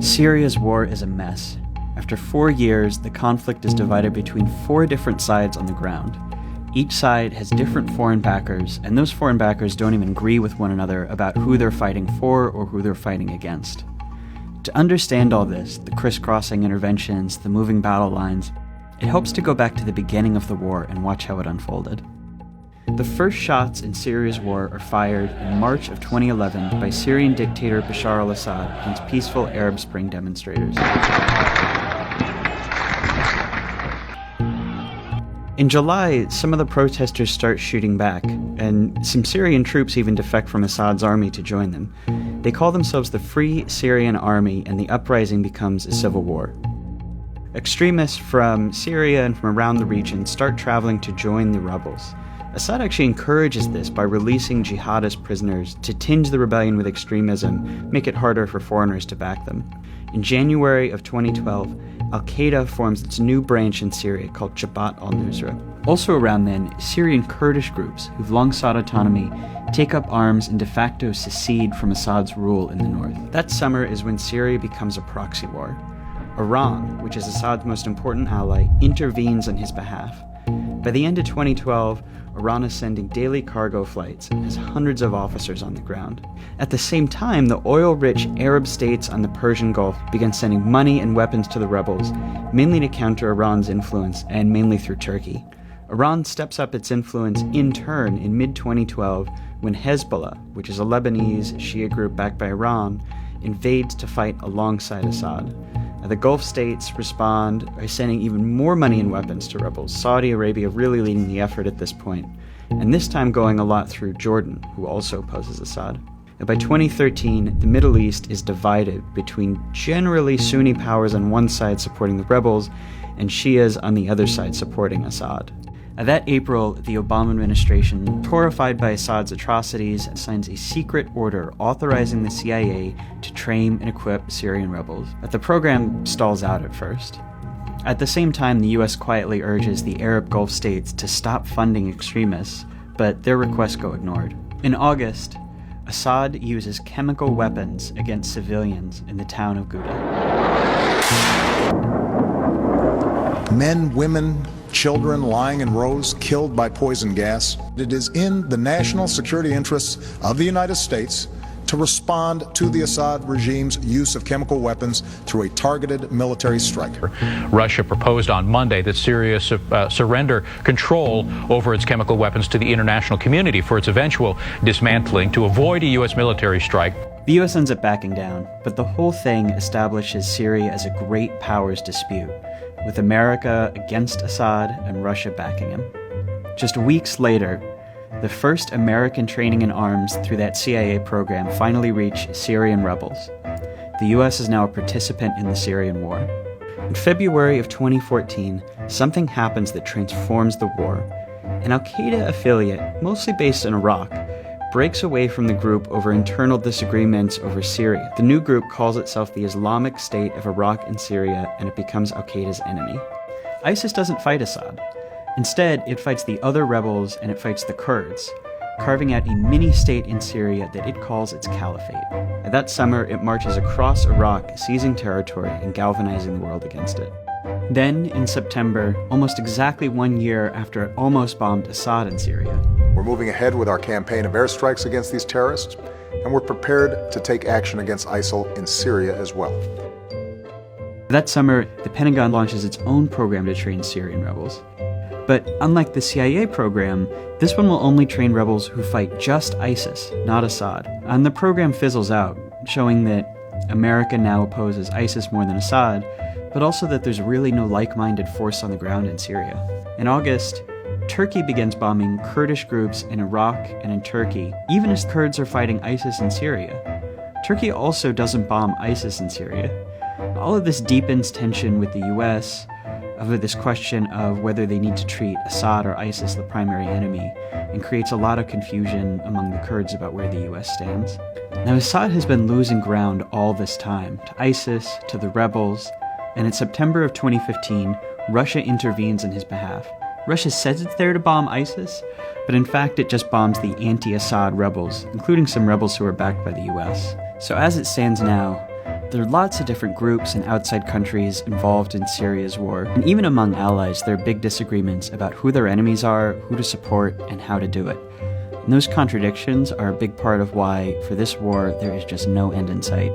Syria's war is a mess. After 4 years, the conflict is divided between 4 different sides on the ground. Each side has different foreign backers, and those foreign backers don't even agree with one another about who they're fighting for or who they're fighting against. To understand all this, the crisscrossing interventions, the moving battle lines, it helps to go back to the beginning of the war and watch how it unfolded. The first shots in Syria's war are fired in March of 2011 by Syrian dictator Bashar al-Assad against peaceful Arab Spring demonstrators. In July, some of the protesters start shooting back, and some Syrian troops even defect from Assad's army to join them. They call themselves the Free Syrian Army, and the uprising becomes a civil war. Extremists from Syria and from around the region start traveling to join the rebels. Assad actually encourages this by releasing jihadist prisoners to tinge the rebellion with extremism, make it harder for foreigners to back them. In January of 2012, Al-Qaeda forms its new branch in Syria called Jabhat al-Nusra. Also around then, Syrian Kurdish groups, who've long sought autonomy, take up arms and de facto secede from Assad's rule in the north. That summer is when Syria becomes a proxy war. Iran, which is Assad's most important ally, intervenes on his behalf. By the end of 2012, Iran is sending daily cargo flights and has hundreds of officers on the ground. At the same time, the oil-rich Arab states on the Persian Gulf begin sending money and weapons to the rebels, mainly to counter Iran's influence and mainly through Turkey. Iran steps up its influence in turn in mid-2012 when Hezbollah, which is a Lebanese Shia group backed by Iran, invades to fight alongside Assad. The Gulf states respond by sending even more money and weapons to rebels, Saudi Arabia really leading the effort at this point, and this time going a lot through Jordan, who also opposes Assad. And by 2013, the Middle East is divided between generally Sunni powers on one side supporting the rebels and Shias on the other side supporting Assad. That April, the Obama administration, horrified by Assad's atrocities, signs a secret order authorizing the CIA to train and equip Syrian rebels. But the program stalls out at first. At the same time, the US quietly urges the Arab Gulf states to stop funding extremists, but their requests go ignored. In August, Assad uses chemical weapons against civilians in the town of Ghouta. Men, women, children lying in rows, killed by poison gas. It is in the national security interests of the United States to respond to the Assad regime's use of chemical weapons through a targeted military strike. Russia proposed on Monday that Syria surrender control over its chemical weapons to the international community for its eventual dismantling to avoid a U.S. military strike. The U.S. ends up backing down, but the whole thing establishes Syria as a great powers dispute, with America against Assad and Russia backing him. Just weeks later, the first American training in arms through that CIA program finally reached Syrian rebels. The US is now a participant in the Syrian war. In February of 2014, something happens that transforms the war. An Al-Qaeda affiliate, mostly based in Iraq, breaks away from the group over internal disagreements over Syria. The new group calls itself the Islamic State of Iraq and Syria, and it becomes Al-Qaeda's enemy. ISIS doesn't fight Assad. Instead, it fights the other rebels and it fights the Kurds, carving out a mini-state in Syria that it calls its caliphate. And that summer, it marches across Iraq, seizing territory and galvanizing the world against it. Then, in September, almost exactly 1 year after it almost bombed Assad in Syria, We're moving ahead with our campaign of airstrikes against these terrorists, and we're prepared to take action against ISIL in Syria as well. that summer, the Pentagon launches its own program to train Syrian rebels. But unlike the CIA program, this one will only train rebels who fight just ISIS, not Assad. And the program fizzles out, showing that America now opposes ISIS more than Assad, but also that there's really no like-minded force on the ground in Syria. In August, Turkey begins bombing Kurdish groups in Iraq and in Turkey, even as Kurds are fighting ISIS in Syria. Turkey also doesn't bomb ISIS in Syria. All of this deepens tension with the US over this question of whether they need to treat Assad or ISIS the primary enemy, and creates a lot of confusion among the Kurds about where the US stands. Now, Assad has been losing ground all this time, to ISIS, to the rebels, and in September of 2015, Russia intervenes on his behalf. Russia says it's there to bomb ISIS, but in fact it just bombs the anti-Assad rebels, including some rebels who are backed by the US. So as it stands now, There are lots of different groups and outside countries involved in Syria's war, and even among allies there are big disagreements about who their enemies are, who to support, and how to do it. And those contradictions are a big part of why, for this war, there is just no end in sight.